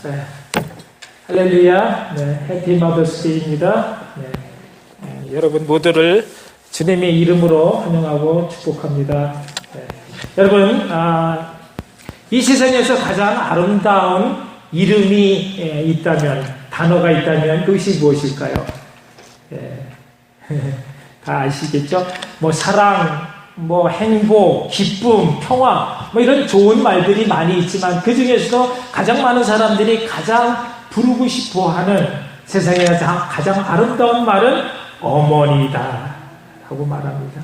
네. 할렐루야. 네. 해피 마더스데이입니다. 네. 여러분 모두를 주님의 이름으로 환영하고 축복합니다. 네. 여러분, 이 세상에서 가장 아름다운 이름이 있다면, 단어가 있다면 그것이 무엇일까요? 네. 다 아시겠죠? 뭐 사랑, 뭐 행복, 기쁨, 평화, 뭐 이런 좋은 말들이 많이 있지만 그 중에서도 가장 많은 사람들이 가장 부르고 싶어하는 세상에 가장 아름다운 말은 어머니다 라고 말합니다.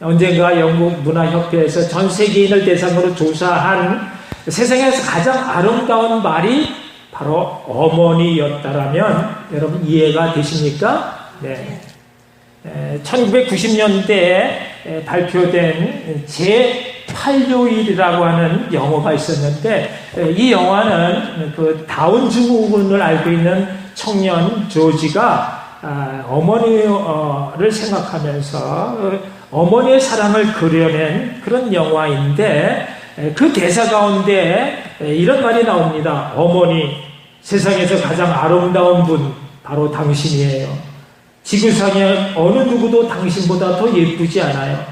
언젠가 영국 문화협회에서 전 세계인을 대상으로 조사한 세상에서 가장 아름다운 말이 바로 어머니였다라면 여러분 이해가 되십니까? 네. 1990년대에 발표된 제8요일이라고 하는 영화가 있었는데 이 영화는 그 다운 증후군을 앓고 있는 청년 조지가 어머니를 생각하면서 어머니의 사랑을 그려낸 그런 영화인데 그 대사 가운데 이런 말이 나옵니다. 어머니, 세상에서 가장 아름다운 분 바로 당신이에요. 지구상에 어느 누구도 당신보다 더 예쁘지 않아요.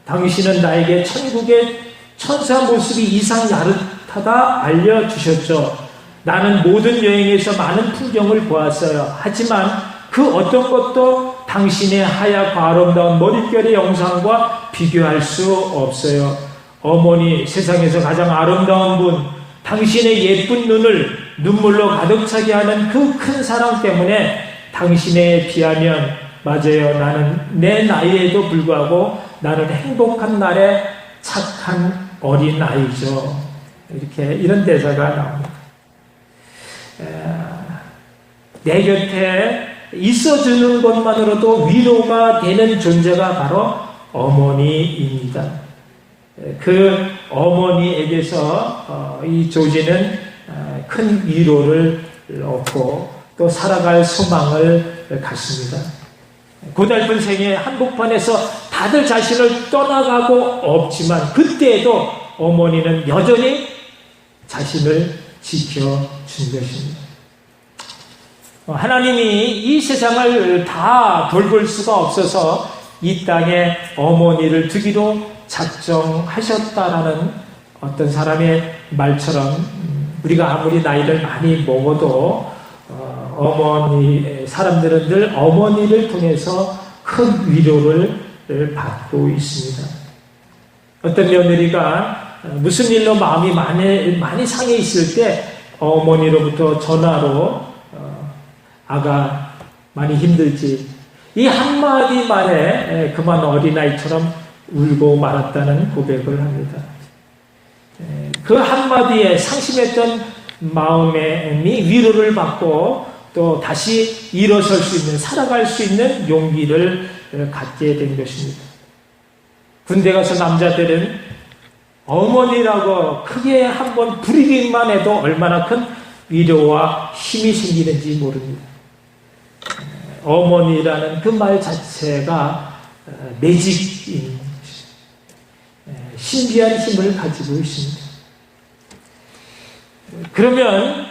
당신은 나에게 천국의 천사 모습이 이상 야릇하다 알려주셨죠. 나는 모든 여행에서 많은 풍경을 보았어요. 하지만 그 어떤 것도 당신의 하얗고 아름다운 머릿결의 영상과 비교할 수 없어요. 어머니, 세상에서 가장 아름다운 분, 당신의 예쁜 눈을 눈물로 가득 차게 하는 그 큰 사랑 때문에 당신에 비하면 맞아요. 나는 내 나이에도 불구하고 나는 행복한 날에 착한 어린 아이죠. 이런 대사가 나옵니다. 내 곁에 있어주는 것만으로도 위로가 되는 존재가 바로 어머니입니다. 그 어머니에게서 이 조지는 큰 위로를 얻고 또 살아갈 소망을 갖습니다. 고달픈 생애 한복판에서 다들 자신을 떠나가고 없지만 그때에도 어머니는 여전히 자신을 지켜준 것입니다. 하나님이 이 세상을 다 돌볼 수가 없어서 이 땅에 어머니를 두기로 작정하셨다라는 어떤 사람의 말처럼 우리가 아무리 나이를 많이 먹어도 사람들은 늘 어머니를 통해서 큰 위로를 받고 있습니다. 어떤 며느리가 무슨 일로 마음이 많이 상해 있을 때 어머니로부터 전화로 아가 많이 힘들지 이 한마디 말에 그만 어린아이처럼 울고 말았다는 고백을 합니다. 그 한마디에 상심했던 마음이 위로를 받고 또 다시 일어설 수 있는, 살아갈 수 있는 용기를 갖게 된 것입니다. 군대 가서 남자들은 어머니라고 크게 한번 부르기만 해도 얼마나 큰 위로와 힘이 생기는지 모릅니다. 어머니라는 그 말 자체가 매직인 신비한 힘을 가지고 있습니다. 그러면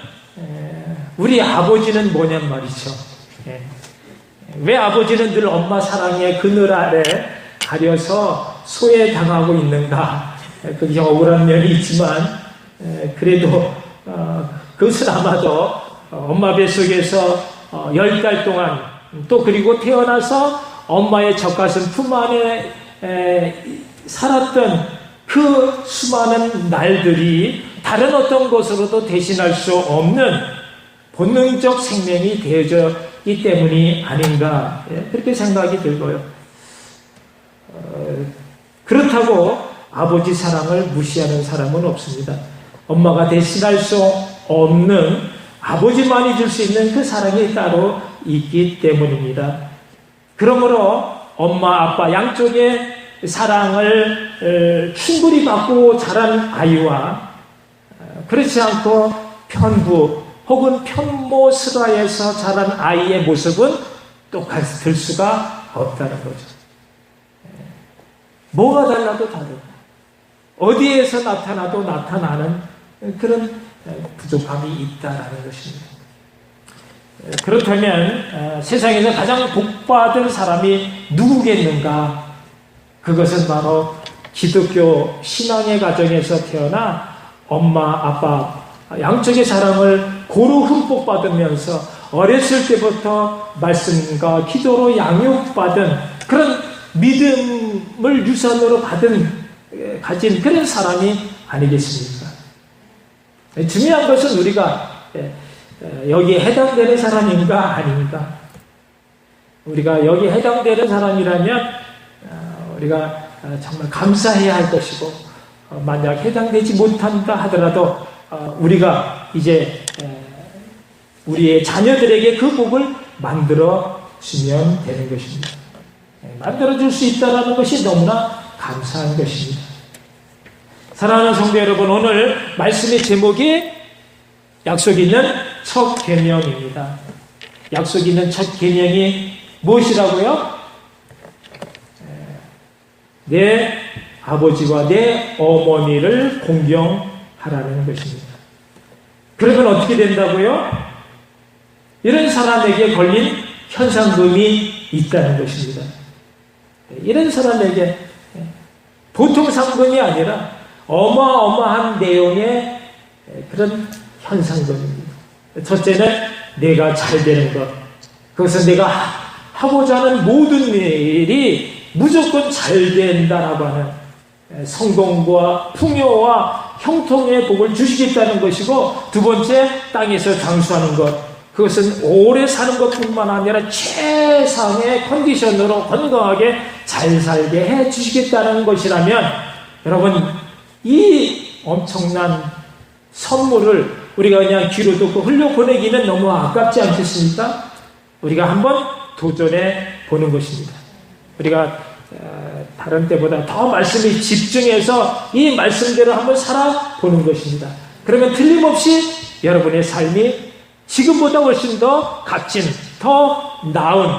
우리 아버지는 뭐냔 말이죠. 왜 아버지는 늘 엄마 사랑의 그늘 아래 가려서 소외당하고 있는가. 그게 억울한 면이 있지만 그래도 그것은 아마도 엄마 뱃속에서 10달 동안 또 그리고 태어나서 엄마의 젖가슴 품 안에 살았던 그 수많은 날들이 다른 어떤 것으로도 대신할 수 없는 본능적 생명이 되어져 있기 때문이 아닌가 그렇게 생각이 들고요. 그렇다고 아버지 사랑을 무시하는 사람은 없습니다. 엄마가 대신할 수 없는 아버지만이 줄 수 있는 그 사랑이 따로 있기 때문입니다. 그러므로 엄마, 아빠 양쪽의 사랑을 충분히 받고 자란 아이와 그렇지 않고 편부 혹은 편모스라에서 자란 아이의 모습은 똑같을 수가 없다는 거죠. 뭐가 달라도 다르고 어디에서 나타나도 나타나는 그런 부족함이 있다라는 것입니다. 그렇다면 세상에서 가장 복받은 사람이 누구겠는가? 그것은 바로 기독교 신앙의 가정에서 태어나 엄마, 아빠 양쪽의 사랑을 고루 흠뻑 받으면서 어렸을 때부터 말씀과 기도로 양육받은 그런 믿음을 유산으로 가진 그런 사람이 아니겠습니까? 중요한 것은 우리가 여기에 해당되는 사람인가 아닌가. 우리가 여기에 해당되는 사람이라면 우리가 정말 감사해야 할 것이고, 만약 해당되지 못한다 하더라도 우리가 이제 우리의 자녀들에게 그 복을 만들어 주면 되는 것입니다. 만들어 줄 수 있다는 것이 너무나 감사한 것입니다. 사랑하는 성도 여러분, 오늘 말씀의 제목이 약속 있는 첫 계명입니다. 약속 있는 첫 계명이 무엇이라고요? 내 아버지와 내 어머니를 공경하라는 것입니다. 그러면 어떻게 된다고요? 이런 사람에게 걸린 현상금이 있다는 것입니다. 이런 사람에게 보통 상금이 아니라 어마어마한 내용의 그런 현상금입니다. 첫째는 내가 잘 되는 것. 그것은 내가 하고자 하는 모든 일이 무조건 잘 된다라고 하는 성공과 풍요와 형통의 복을 주시겠다는 것이고, 두 번째, 땅에서 장수하는 것. 그것은 오래 사는 것뿐만 아니라 최상의 컨디션으로 건강하게 잘 살게 해 주시겠다는 것이라면, 여러분, 이 엄청난 선물을 우리가 그냥 귀로 듣고 흘려보내기는 너무 아깝지 않겠습니까? 우리가 한번 도전해 보는 것입니다. 우리가 다른 때보다 더 말씀에 집중해서 이 말씀대로 한번 살아보는 것입니다. 그러면 틀림없이 여러분의 삶이 지금보다 훨씬 더 값진, 더 나은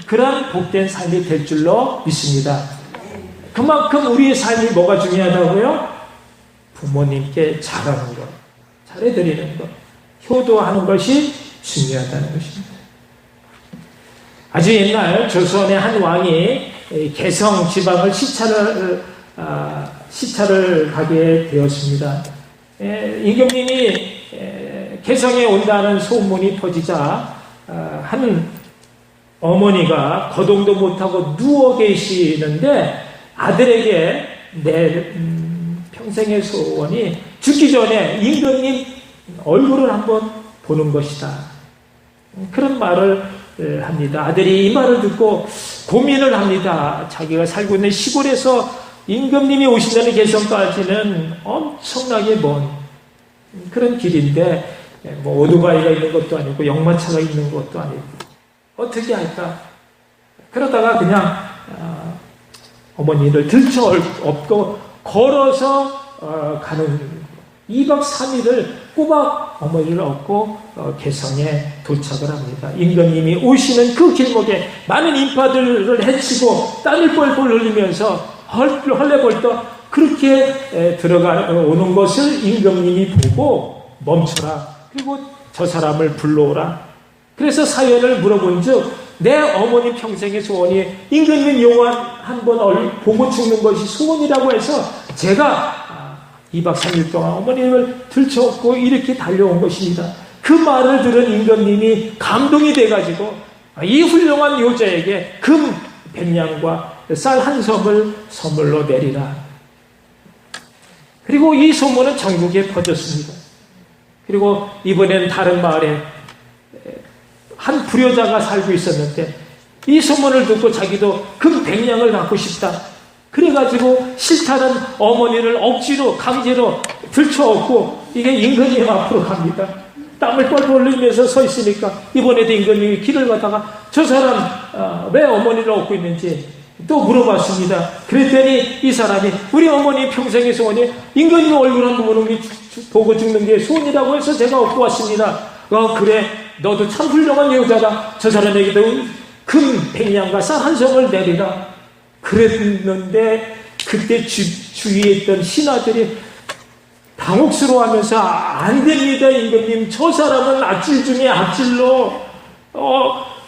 그런 복된 삶이 될 줄로 믿습니다. 그만큼 우리의 삶이 뭐가 중요하다고요? 부모님께 잘하는 것, 잘해드리는 것, 효도하는 것이 중요하다는 것입니다. 아주 옛날 조선의 한 왕이 개성 지방을 시찰을 가게 되었습니다. 임금님이 개성에 온다는 소문이 퍼지자 한 어머니가 거동도 못하고 누워 계시는데 아들에게 내 평생의 소원이 죽기 전에 임금님 얼굴을 한번 보는 것이다. 그런 말을 합니다. 아들이 이 말을 듣고 고민을 합니다. 자기가 살고 있는 시골에서 임금님이 오신다는 개성까지는 엄청나게 먼 그런 길인데, 뭐 오토바이가 있는 것도 아니고 역마차가 있는 것도 아니고 어떻게 할까? 그러다가 그냥 어머니를 들쳐업고 걸어서 가는 2박 3일을 꼬박 어머니를 업고 개성에 도착을 합니다. 임금님이 오시는 그 길목에 많은 인파들을 헤치고 땀을 뻘뻘 흘리면서 헐레벌떡 그렇게 오는 것을 임금님이 보고 멈춰라. 그리고 저 사람을 불러오라. 그래서 사연을 물어본 즉, 내 어머니 평생의 소원이 임금님 영원 한번 보고 죽는 것이 소원이라고 해서 제가 2박 3일 동안 어머님을 들쳐업고 이렇게 달려온 것입니다. 그 말을 들은 임금님이 감동이 돼가지고 이 훌륭한 여자에게 금 100냥과 쌀 한 섬을 선물로 내리라. 그리고 이 소문은 전국에 퍼졌습니다. 그리고 이번에는 다른 마을에 한 불효자가 살고 있었는데 이 소문을 듣고 자기도 금 100냥을 갖고 싶다. 그래가지고 싫다는 어머니를 억지로 강제로 들쳐업고 이게 임금님 앞으로 갑니다. 땀을 뻘뻘 흘리면서 서 있으니까 이번에도 임금님이 길을 가다가 저 사람 왜 어머니를 업고 있는지 또 물어봤습니다. 그랬더니 이 사람이 우리 어머니 평생의 소원이 임금님 얼굴 한번 보고 죽는 게 소원이라고 해서 제가 업고 왔습니다. 그래, 너도 참 훌륭한 여자다. 저 사람에게도 금 100냥과 쌀 한 섬을 내리라. 그랬는데 그때 주위에 있던 신하들이 당혹스러워하면서 안 됩니다, 임금님. 저 사람은 악질 중에 악질로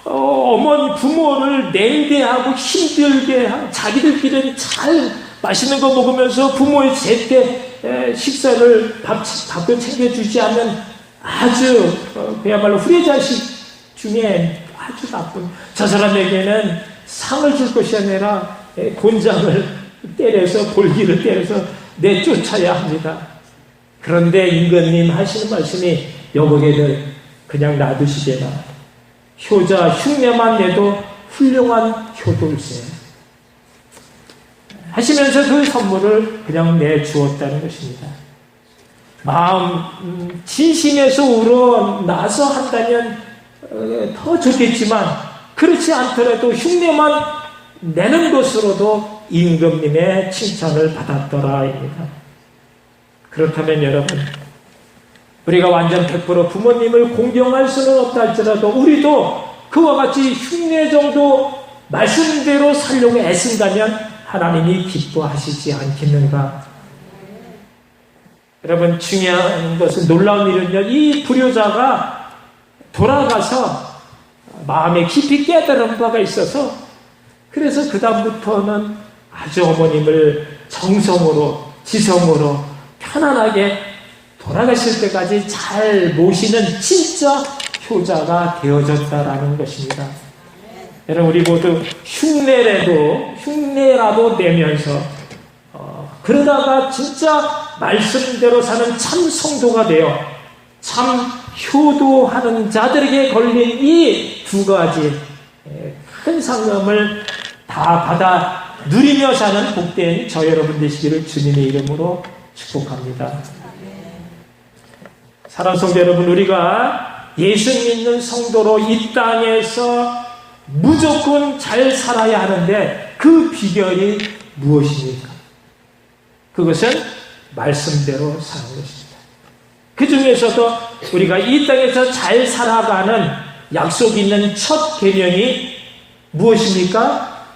어머니 부모를 냉대하고 힘들게 자기들끼리는 잘 맛있는 거 먹으면서 부모의 제때 식사를 밥도 챙겨주지 않는 아주 그야말로 후레자식 중에 아주 나쁜, 저 사람에게는 상을 줄 것이 아니라 곤장을 때려서 볼기를 때려서 내쫓아야 합니다. 그런데 임금님 하시는 말씀이 여보게들 그냥 놔두시게나 효자 흉내만 내도 훌륭한 효도일세 하시면서 그 선물을 그냥 내주었다는 것입니다. 마음 진심에서 우러나서 한다면 더 좋겠지만 그렇지 않더라도 흉내만 내는 것으로도 임금님의 칭찬을 받았더라입니다. 그렇다면 여러분, 우리가 완전 100% 부모님을 공경할 수는 없다 할지라도 우리도 그와 같이 흉내 정도 말씀대로 살려고 애쓴다면 하나님이 기뻐하시지 않겠는가? 여러분, 중요한 것은, 놀라운 일은요, 이 불효자가 돌아가서 마음에 깊이 깨달은 바가 있어서 그래서 그 다음부터는 아주 어머님을 정성으로 지성으로 편안하게 돌아가실 때까지 잘 모시는 진짜 효자가 되어졌다라는 것입니다. 여러분, 우리 모두 흉내라도 내면서 그러다가 진짜 말씀대로 사는 참 성도가 되어 참 효도하는 자들에게 걸린 이 두 가지 큰 상금을 다 받아 누리며 사는 복된 저 여러분 되시기를 주님의 이름으로 축복합니다. 사랑하는 성도 여러분, 우리가 예수 믿는 성도로 이 땅에서 무조건 잘 살아야 하는데 그 비결이 무엇입니까? 그것은 말씀대로 사는 것입니다. 그 중에서도 우리가 이 땅에서 잘 살아가는 약속 있는 첫 계명이 무엇입니까?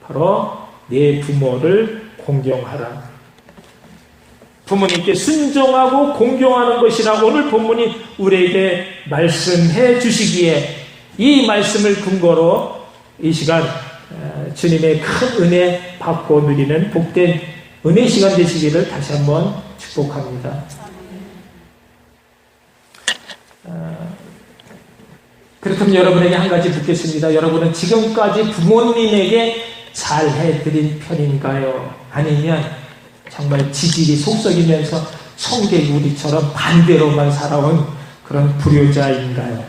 바로 내 부모를 공경하라. 부모님께 순종하고 공경하는 것이라고 오늘 본문이 우리에게 말씀해 주시기에 이 말씀을 근거로 이 시간 주님의 큰 은혜 받고 누리는 복된 은혜 시간 되시기를 다시 한번 축복합니다. 그렇다면 여러분에게 한 가지 묻겠습니다. 여러분은 지금까지 부모님에게 잘해드린 편인가요? 아니면 정말 지질이 속썩이면서 청개구리처럼 반대로만 살아온 그런 불효자인가요?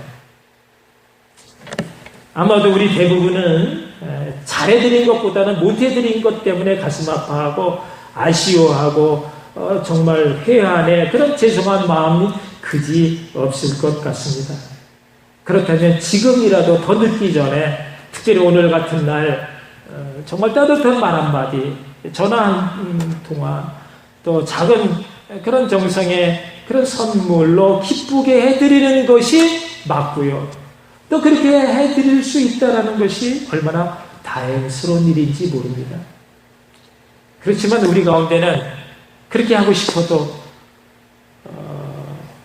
아마도 우리 대부분은 잘해드린 것보다는 못해드린 것 때문에 가슴 아파하고 아쉬워하고 정말 회한의 그런 죄송한 마음이 그지 없을 것 같습니다. 그렇다면 지금이라도 더 늦기 전에 특별히 오늘 같은 날 정말 따뜻한 말 한마디, 전화 한 통화, 또 작은 그런 정성의 그런 선물로 기쁘게 해드리는 것이 맞고요. 또 그렇게 해드릴 수 있다는 것이 얼마나 다행스러운 일인지 모릅니다. 그렇지만 우리 가운데는 그렇게 하고 싶어도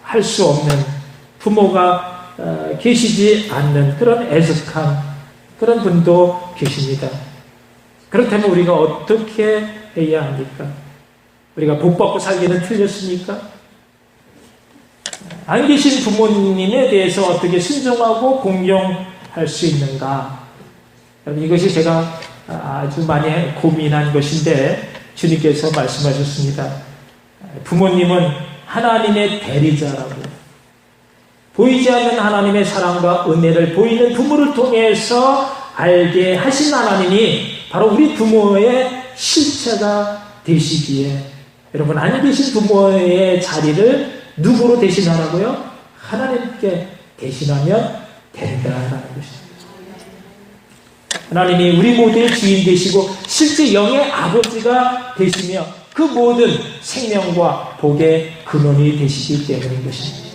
할 수 없는 부모가 계시지 않는 그런 애석한 그런 분도 계십니다. 그렇다면 우리가 어떻게 해야 합니까? 우리가 복 받고 살기는 틀렸습니까? 안 계신 부모님에 대해서 어떻게 순종하고 공경할 수 있는가? 이것이 제가 아주 많이 고민한 것인데 주님께서 말씀하셨습니다. 부모님은 하나님의 대리자라고, 보이지 않는 하나님의 사랑과 은혜를 보이는 부모를 통해서 알게 하신 하나님이 바로 우리 부모의 실체가 되시기에, 여러분, 안 계신 부모의 자리를 누구로 대신하라고요? 하나님께 대신하면 된다라는 것입니다. 하나님이 우리 모두의 주인 되시고 실제 영의 아버지가 되시며 그 모든 생명과 복의 근원이 되시기 때문인 것입니다.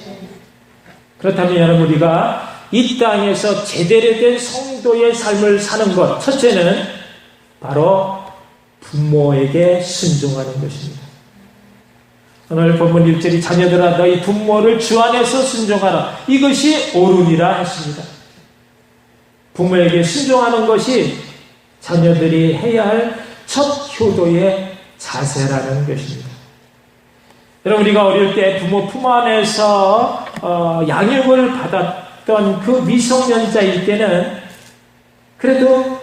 그렇다면 여러분, 우리가 이 땅에서 제대로 된 성도의 삶을 사는 것, 첫째는 바로 부모에게 순종하는 것입니다. 오늘 본문 1절이 자녀들아 너희 부모를 주 안에서 순종하라. 이것이 옳으니라 했습니다. 부모에게 순종하는 것이 자녀들이 해야 할 첫 효도의 자세라는 것입니다. 여러분, 우리가 어릴 때 부모 품 안에서 양육을 받았던 그 미성년자일 때는 그래도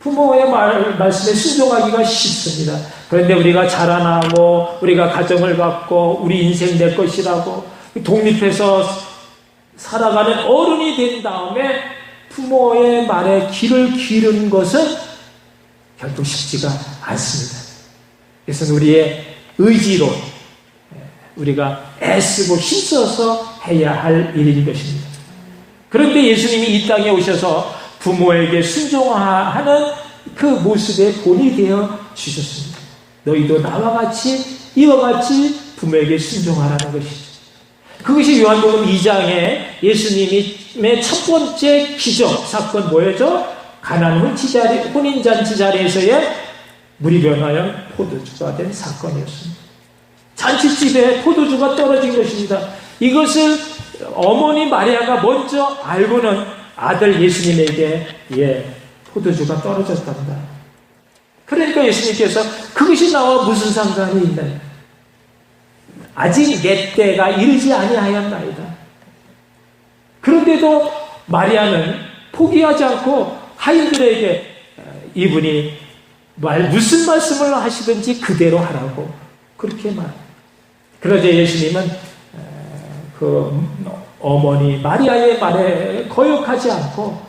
부모의 말씀에 순종하기가 쉽습니다. 그런데 우리가 자라나고 우리가 가정을 갖고 우리 인생 내 것이라고 독립해서 살아가는 어른이 된 다음에 부모의 말에 귀를 기울이는 것은 결코 쉽지가 않습니다. 그래서 우리의 의지로 우리가 애쓰고 힘써서 해야 할 일인 것입니다. 그런데 예수님이 이 땅에 오셔서 부모에게 순종하는 그 모습의 본이 되어 주셨습니다. 너희도 나와 같이 이와 같이 부모에게 순종하라는 것이죠. 그것이 요한복음 2장에 예수님의 첫 번째 기적 사건 뭐였죠? 가나안 혼인잔치 자리에서의 물이 변하여 포도주가 된 사건이었습니다. 잔치집에 포도주가 떨어진 것입니다. 이것을 어머니 마리아가 먼저 알고는 아들 예수님에게 포도주가 떨어졌답니다. 그러니까 예수님께서 그것이 나와 무슨 상관이 있나요? 아직 내 때가 이르지 아니하였나이다. 그런데도 마리아는 포기하지 않고 하인들에게 이분이 무슨 말씀을 하시든지 그대로 하라고 그렇게 그러자 예수님은 그 어머니 마리아의 말에 거역하지 않고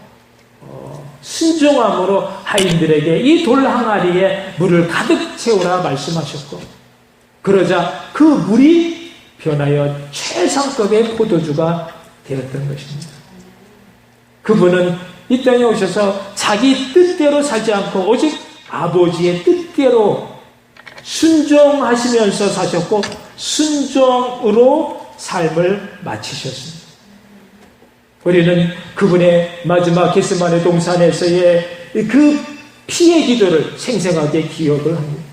순종함으로 하인들에게 이 돌 항아리에 물을 가득 채우라 말씀하셨고, 그러자 그 물이 변하여 최상급의 포도주가 되었던 것입니다. 그분은 이 땅에 오셔서 자기 뜻대로 살지 않고 오직 아버지의 뜻대로 순종하시면서 사셨고 순종으로 삶을 마치셨습니다. 우리는 그분의 마지막 겟세마네 동산에서의 그 피의 기도를 생생하게 기억을 합니다.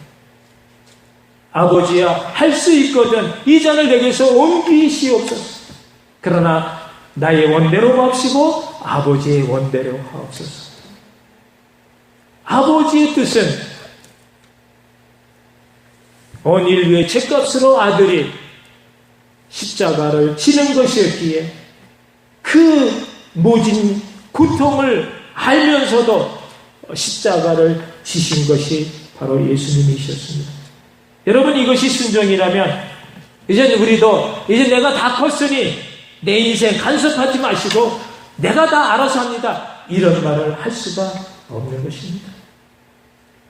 아버지야, 할 수 있거든 이 잔을 내게서 옮기시옵소서. 그러나 나의 원대로 마옵시고 아버지의 원대로 하옵소서. 아버지의 뜻은 온 인류의 죄값으로 아들이 십자가를 지는 것이었기에 그 모진 고통을 알면서도 십자가를 지신 것이 바로 예수님이셨습니다. 여러분, 이것이 순종이라면 이제 우리도 이제 내가 다 컸으니 내 인생 간섭하지 마시고 내가 다 알아서 합니다, 이런 말을 할 수가 없는 것입니다.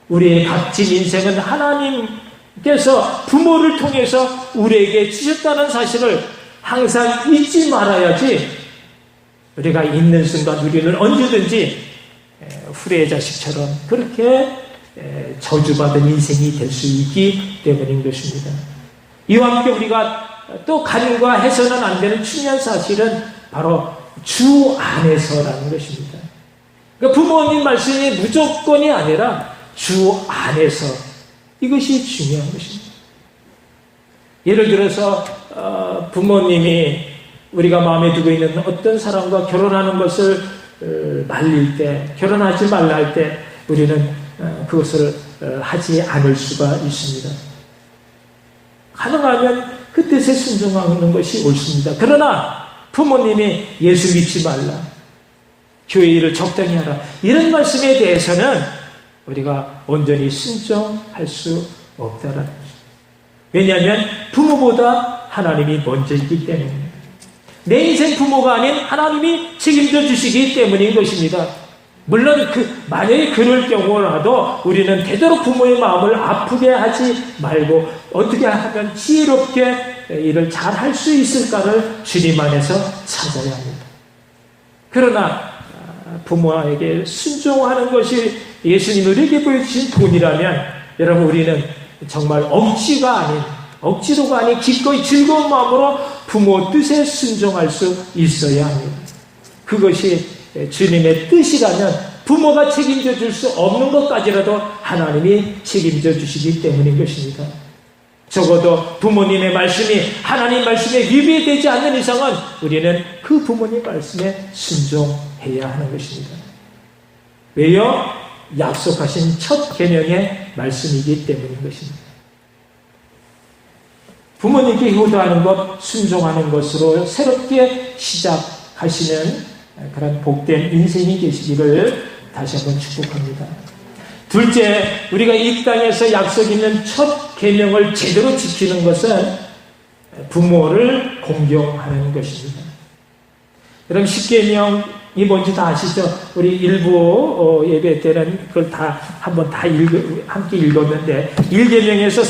우리의 값진 인생은 하나님께서 부모를 통해서 우리에게 주셨다는 사실을 항상 잊지 말아야지 우리가 있는 순간 우리는 언제든지 후레의 자식처럼 그렇게 저주받은 인생이 될 수 있기 때문인 것입니다. 이와 함께 우리가 또 가림과 해서는 안 되는 중요한 사실은 바로 주 안에서라는 것입니다. 그러니까 부모님 말씀이 무조건이 아니라 주 안에서, 이것이 중요한 것입니다. 예를 들어서 부모님이 우리가 마음에 두고 있는 어떤 사람과 결혼하는 것을 말릴 때, 결혼하지 말라 할 때 우리는 그것을 하지 않을 수가 있습니다. 가능하면 그 뜻에 순종하는 것이 옳습니다. 그러나 부모님이 예수 믿지 말라, 교회 일을 적당히 하라, 이런 말씀에 대해서는 우리가 온전히 순종할 수 없다라는 것입니다. 왜냐하면 부모보다 하나님이 먼저 있기 때문입니다. 내 인생 부모가 아닌 하나님이 책임져 주시기 때문인 것입니다. 물론 만약에 그럴 경우라도 우리는 되도록 부모의 마음을 아프게 하지 말고 어떻게 하면 지혜롭게 일을 잘 할 수 있을까를 주님 안에서 찾아야 합니다. 그러나 부모에게 순종하는 것이 예수님이 우리에게 보여주신 본이라면 여러분, 우리는 정말 억지로가 아닌 기꺼이 즐거운 마음으로 부모 뜻에 순종할 수 있어야 합니다. 그것이 주님의 뜻이라면 부모가 책임져 줄 수 없는 것까지라도 하나님이 책임져 주시기 때문인 것입니다. 적어도 부모님의 말씀이 하나님 말씀에 위배되지 않는 이상은 우리는 그 부모님 말씀에 순종해야 하는 것입니다. 왜요? 약속하신 첫 계명의 말씀이기 때문인 것입니다. 부모님께 효도하는 것, 순종하는 것으로 새롭게 시작하시는 그런 복된 인생이 되시기를 다시 한번 축복합니다. 둘째, 우리가 이 땅에서 약속 있는 첫 계명을 제대로 지키는 것은 부모를 공경하는 것입니다. 여러분, 십계명이 뭔지 다 아시죠? 우리 일부 예배 때는 그걸 다 한번 함께 읽었는데 1계명에서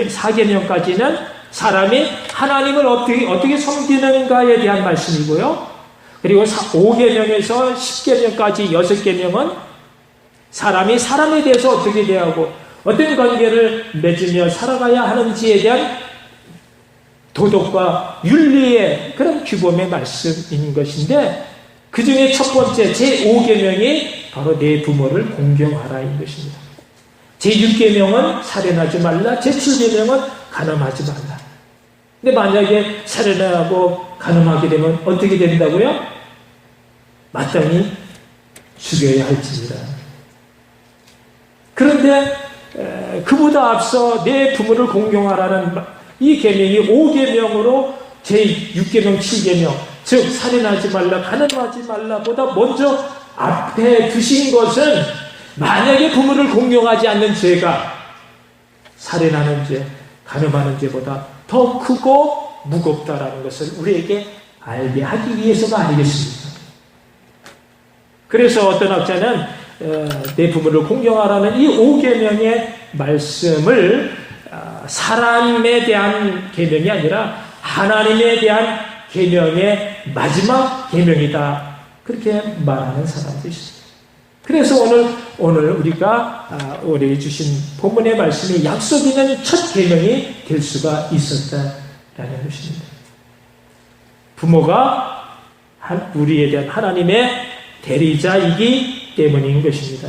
4계명까지는 사람이 하나님을 어떻게 섬기는가에 대한 말씀이고요. 그리고 5계명에서 10계명까지 6계명은 사람이 사람에 대해서 어떻게 대하고 어떤 관계를 맺으며 살아가야 하는지에 대한 도덕과 윤리의 그런 규범의 말씀인 것인데, 그 중에 첫 번째 제5계명이 바로 내 부모를 공경하라인 것입니다. 제6계명은 살인하지 말라, 제7계명은 간음하지 말라. 근데 만약에 살인하고 간음하게 되면 어떻게 된다고요? 마땅히 죽여야 할지니라. 그런데 그보다 앞서 내 부모를 공경하라는 이 계명이 5계명으로 제6계명, 7계명, 즉 살인하지 말라, 간음하지 말라보다 먼저 앞에 두신 것은 만약에 부모를 공경하지 않는 죄가 살인하는 죄, 간음하는 죄보다 더 크고 무겁다라는 것을 우리에게 알게 하기 위해서가 아니겠습니까? 그래서 어떤 학자는 내 부모를 공경하라는 이 5계명의 말씀을 사람에 대한 계명이 아니라 하나님에 대한 계명의 마지막 계명이다, 그렇게 말하는 사람도 있습니다. 그래서 오늘 우리가 우리 주신 본문의 말씀이 약속 있는 첫 계명이 될 수가 있었다라는 것입니다. 부모가 우리에 대한 하나님의 대리자이기 때문인 것입니다.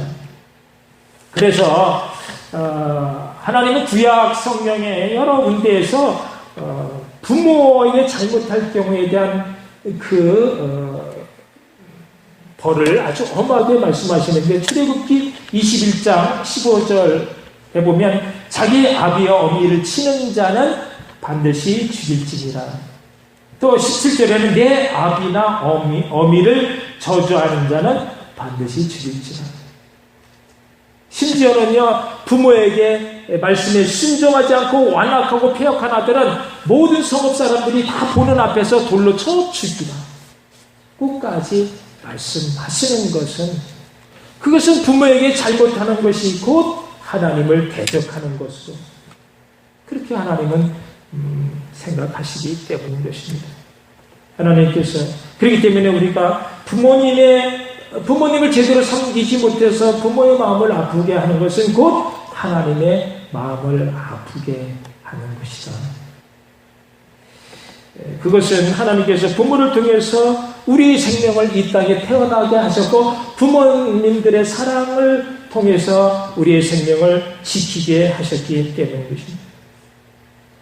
그래서 하나님은 구약 성경의 여러 군데에서 부모에게 잘못할 경우에 대한 벌을 아주 엄하게 말씀하시는데, 출애굽기 21장 15절에 보면 자기 아비와 어미를 치는 자는 반드시 죽일지니라. 또 17절에는 내 아비나 어미를 저주하는 자는 반드시 죽일지라. 심지어는요, 부모에게 말씀에 순종하지 않고 완악하고 폐역한 아들은 모든 성읍 사람들이 다 보는 앞에서 돌로 쳐 죽이라. 끝까지 말씀하시는 것은, 그것은 부모에게 잘못하는 것이 곧 하나님을 대적하는 것으로 그렇게 하나님은 생각하시기 때문인 것입니다. 하나님께서 그렇기 때문에 우리가 부모님을 제대로 섬기지 못해서 부모의 마음을 아프게 하는 것은 곧 하나님의 마음을 아프게 하는 것이다. 그것은 하나님께서 부모를 통해서 우리의 생명을 이 땅에 태어나게 하셨고, 부모님들의 사랑을 통해서 우리의 생명을 지키게 하셨기 때문인 것입니다.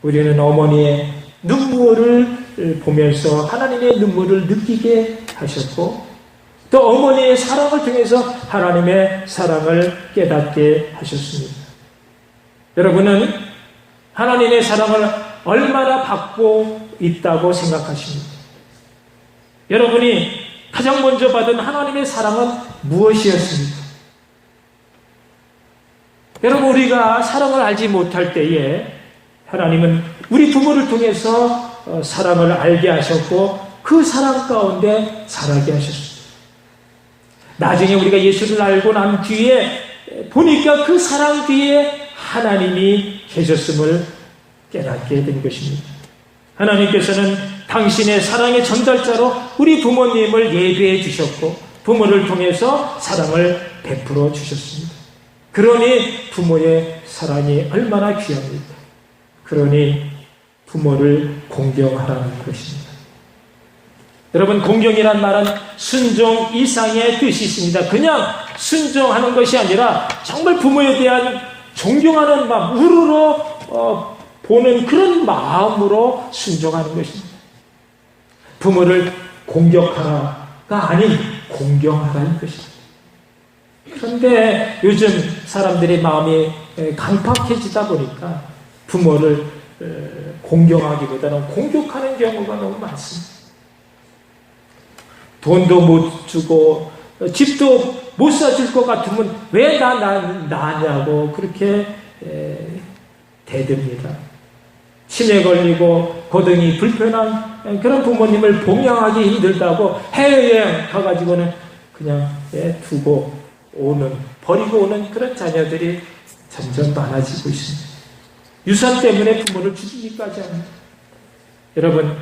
우리는 어머니의 눈물을 보면서 하나님의 눈물을 느끼게 하셨고, 또 어머니의 사랑을 통해서 하나님의 사랑을 깨닫게 하셨습니다. 여러분은 하나님의 사랑을 얼마나 받고 있다고 생각하십니까? 여러분이 가장 먼저 받은 하나님의 사랑은 무엇이었습니까? 여러분, 우리가 사랑을 알지 못할 때에 하나님은 우리 부모를 통해서 사랑을 알게 하셨고, 그 사랑 가운데 자라게 하셨습니다. 나중에 우리가 예수를 알고 난 뒤에 보니까 그 사랑 뒤에 하나님이 계셨음을 깨닫게 된 것입니다. 하나님께서는 당신의 사랑의 전달자로 우리 부모님을 예배해 주셨고, 부모를 통해서 사랑을 베풀어 주셨습니다. 그러니 부모의 사랑이 얼마나 귀합니까? 그러니 부모를 공경하라는 것입니다. 여러분, 공경이란 말은 순종 이상의 뜻이 있습니다. 그냥 순종하는 것이 아니라 정말 부모에 대한 존경하는 마음, 우러러 보는 그런 마음으로 순종하는 것입니다. 부모를 공격하라가 아닌 공경하라는 것입니다. 그런데 요즘 사람들의 마음이 강팍해지다 보니까 부모를 공경하기보다는 공격하는 경우가 너무 많습니다. 돈도 못 주고 집도 못 사줄 것 같으면 왜 나냐고 그렇게 대듭니다. 치매 걸리고 고등이 불편한 그런 부모님을 봉양하기 힘들다고 해외여행 가가지고는 그냥 두고 오는, 버리고 오는 그런 자녀들이 점점 많아지고 있습니다. 유산 때문에 부모를 죽이기까지 합니다. 여러분,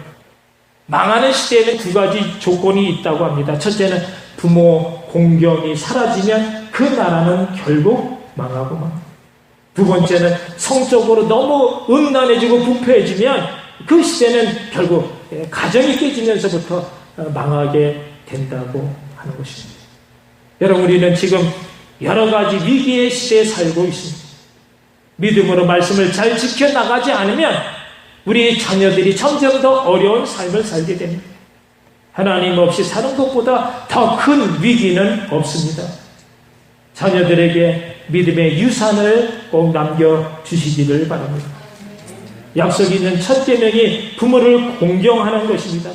망하는 시대에는 두 가지 조건이 있다고 합니다. 첫째는 부모 공경이 사라지면 그 나라는 결국 망하고 맙니다. 두 번째는 성적으로 너무 음란해지고 부패해지면 그 시대는 결국 가정이 깨지면서부터 망하게 된다고 하는 것입니다. 여러분, 우리는 지금 여러 가지 위기의 시대에 살고 있습니다. 믿음으로 말씀을 잘 지켜나가지 않으면 우리 자녀들이 점점 더 어려운 삶을 살게 됩니다. 하나님 없이 사는 것보다 더 큰 위기는 없습니다. 자녀들에게 믿음의 유산을 꼭 남겨주시기를 바랍니다. 약속이 있는 첫 계명이 부모를 공경하는 것입니다.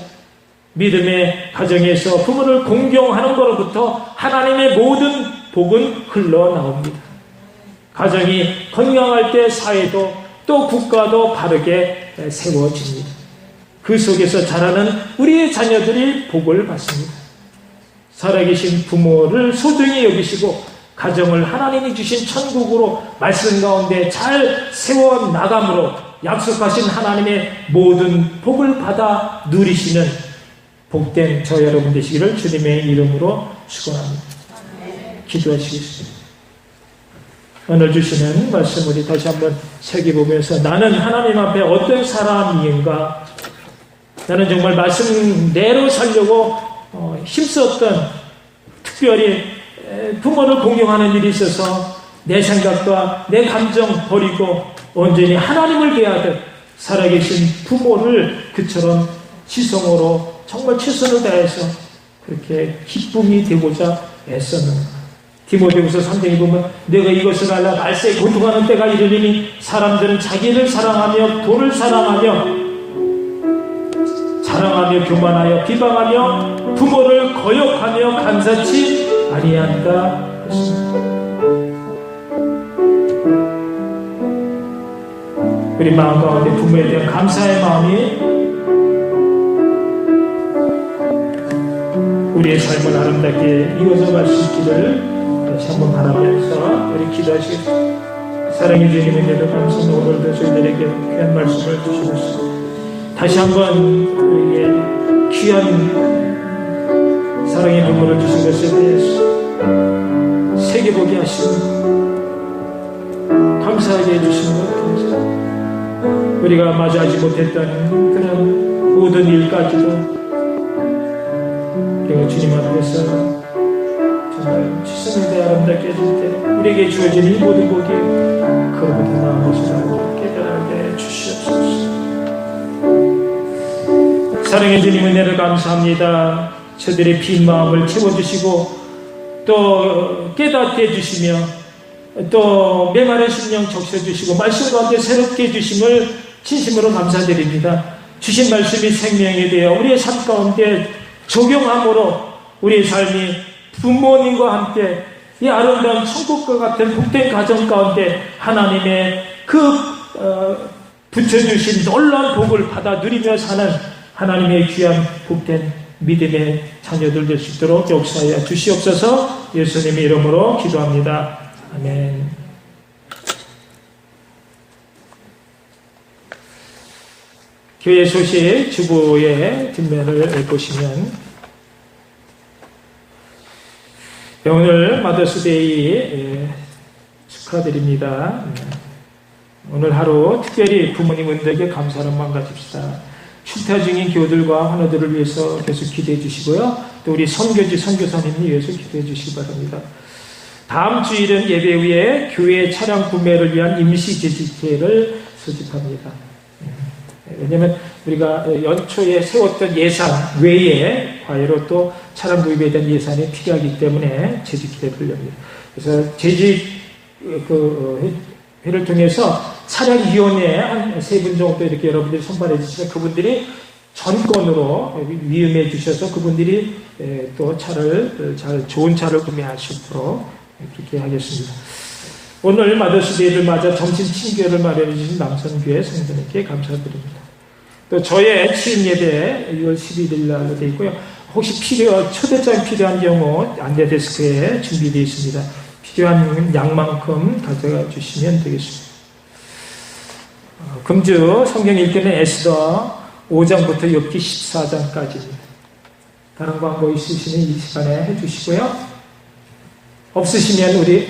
믿음의 가정에서 부모를 공경하는 것으로부터 하나님의 모든 복은 흘러나옵니다. 가정이 건강할 때 사회도 또 국가도 바르게 세워집니다. 그 속에서 자라는 우리의 자녀들이 복을 받습니다. 살아계신 부모를 소중히 여기시고 가정을 하나님이 주신 천국으로 말씀 가운데 잘 세워나감으로 약속하신 하나님의 모든 복을 받아 누리시는 복된 저 여러분 되시기를 주님의 이름으로 축원합니다. 기도하시겠습니다. 오늘 주시는 말씀 우리 다시 한번 새겨보면서 나는 하나님 앞에 어떤 사람인가, 나는 정말 말씀대로 살려고 힘썼던, 특별히 부모를 공경하는 일이 있어서 내 생각과 내 감정 버리고 온전히 하나님을 대하듯 살아계신 부모를 그처럼 지성으로 정말 최선을 다해서 그렇게 기쁨이 되고자 애썼는가. 디모데후서 3장에 보면 내가 이것을 알라 말세에 고통하는 때가 이르리니 사람들은 자기를 사랑하며 돈을 사랑하며 자랑하며 교만하여 비방하며 부모를 거역하며 감사치 아니한다 했습니다. 우리 마음 가운데 부모에 대한 감사의 마음이 우리의 삶을 아름답게 이어져갈 수 있기를 다시 한번 바라면서 우리 기도하시겠습니다. 사랑해 주님의 은혜를 감사합니다. 오늘도 저희들에게 귀한 말씀을 주시고 다시 한번 우리에게 귀한 사랑의 부모를 주신 것에 대해서 새겨보게 하시고 감사하게 해주시는 것 같습니다. 우리가 마주하지 못했던 그런 모든 일까지도 우리가 주님 앞에서 정말 지성에 아름답게 해줄 때 우리에게 주어진 이 모든 복이 그로부터 나온 것을 알고 깨달게 해주시옵소서. 사랑해 주님 은혜를 감사합니다. 저들의 빈 마음을 채워주시고 또 깨닫게 해주시며 또 메마른 심령 적셔주시고 말씀 가운데 새롭게 해주심을 진심으로 감사드립니다. 주신 말씀이 생명이 되어 우리의 삶 가운데 적용함으로 우리의 삶이 부모님과 함께 이 아름다운 천국과 같은 복된 가정 가운데 하나님의 그 붙여주신 놀라운 복을 받아 누리며 사는 하나님의 귀한 복된 믿음의 자녀들 될 수 있도록 역사하여 주시옵소서. 예수님의 이름으로 기도합니다. 아멘. 교회 소식 주보의 뒷면을 보시면 오늘 마더스데이 축하드립니다. 오늘 하루 특별히 부모님 은덕에 감사를 한번 가집시다. 출타 중인 교들과 환우들을 위해서 계속 기도해 주시고요. 또 우리 선교지 선교사님을 위해서 기도해 주시기 바랍니다. 다음 주일은 예배 후에 교회 차량 구매를 위한 임시 재직회를 소집합니다. 왜냐하면 우리가 연초에 세웠던 예산 외에 과외로 또 차량 도입에 대한 예산이 필요하기 때문에 재직기대를 엽니다. 그래서 재직 회를 통해서 차량위원회 한 3분 정도 이렇게 여러분들이 선발해 주시면 그분들이 전권으로 위임해 주셔서 그분들이 또 차를 좋은 차를 구매할 수 있도록 그렇게 하겠습니다. 오늘 마더스데이를 맞아 점심 친교를 마련해 주신 남선교회 성도님께 감사드립니다. 또 저의 취임 예배 6월 11일 날로 되어 있고요. 혹시 초대장이 필요한 경우 안내데스크에 준비되어 있습니다. 필요한 양만큼 가져가 주시면 되겠습니다. 금주 성경 읽기는 에스더 5장부터 욥기 14장까지입니다. 다른 광고 있으시면 이 시간에 해주시고요. 없으시면 우리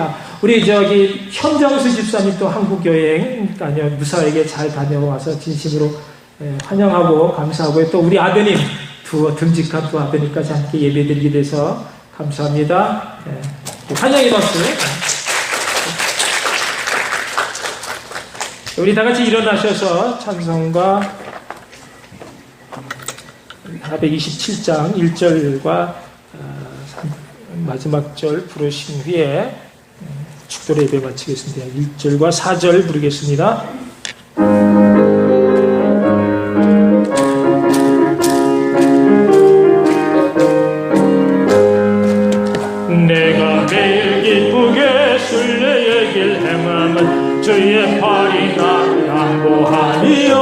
현정수 집사님 또 한국 여행 무사하게 잘 다녀와서 진심으로 환영하고 감사하고요. 또 우리 아드님 듬직한 두 아드님까지 함께 예배드리게 돼서 감사합니다. 환영의 박수. 우리 다 같이 일어나셔서 찬송가 427장 1절과 마지막 절 부르신 후에 축도 예배 마치겠습니다. 1절과 4절 부르겠습니다. 내가 매일 기쁘게 순례의 길 행함은 주의 팔이 나를 안보하니요.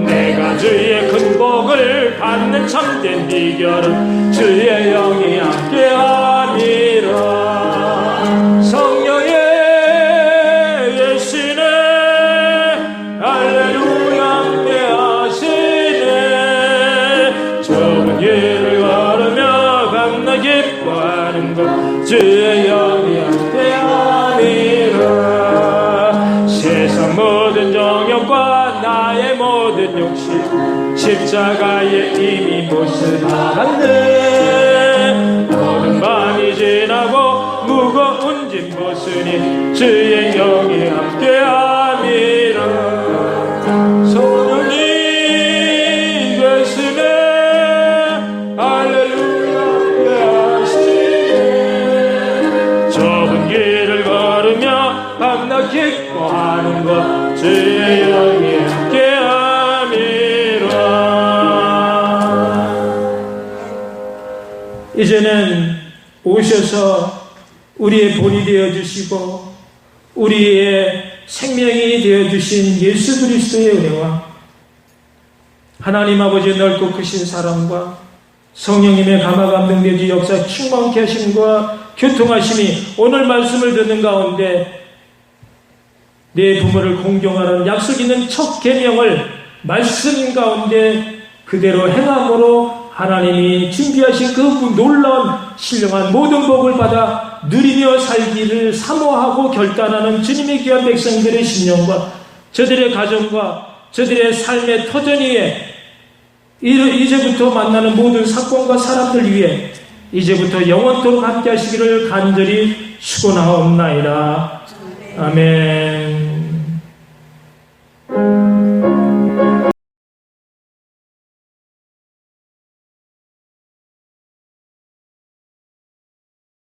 내가 주의 큰 복을 받는 참된 비결은 주의 영이 함께함이라. 성령의 예시네 할렐루야 함께하시네. 좁은 길을 걸으며 밤낮 기뻐하는 것 주의 영이 함께함이라. 세상 모든 정욕과 나의 모든 욕심 십자가에 이미 못을 박았네. 모든 밤이 지나고 무거운 짐 벗으니 주의 영이 함께함이라. 성령이 되시네 할렐루야 함께하시네. 좁은 길을 걸으며 밤낮 기뻐하는 것 주의 영이 함께함이라. 이제는 오셔서 우리의 본이 되어주시고 우리의 생명이 되어주신 예수 그리스도의 은혜와 하나님 아버지의 넓고 크신 사랑과 성령님의 감화감동되지 역사 충만케 하심과 교통하심이 오늘 말씀을 듣는 가운데 내 부모를 공경하는 약속 있는 첫 계명을 말씀 가운데 그대로 행함으로 하나님이 준비하신 그 놀라운 신령한 모든 복을 받아 누리며 살기를 사모하고 결단하는 주님의 귀한 백성들의 심령과 저들의 가정과 저들의 삶의 터전 위에 이제부터 만나는 모든 사건과 사람들 위해 이제부터 영원토록 함께 하시기를 간절히 축원하옵나이다. 아멘.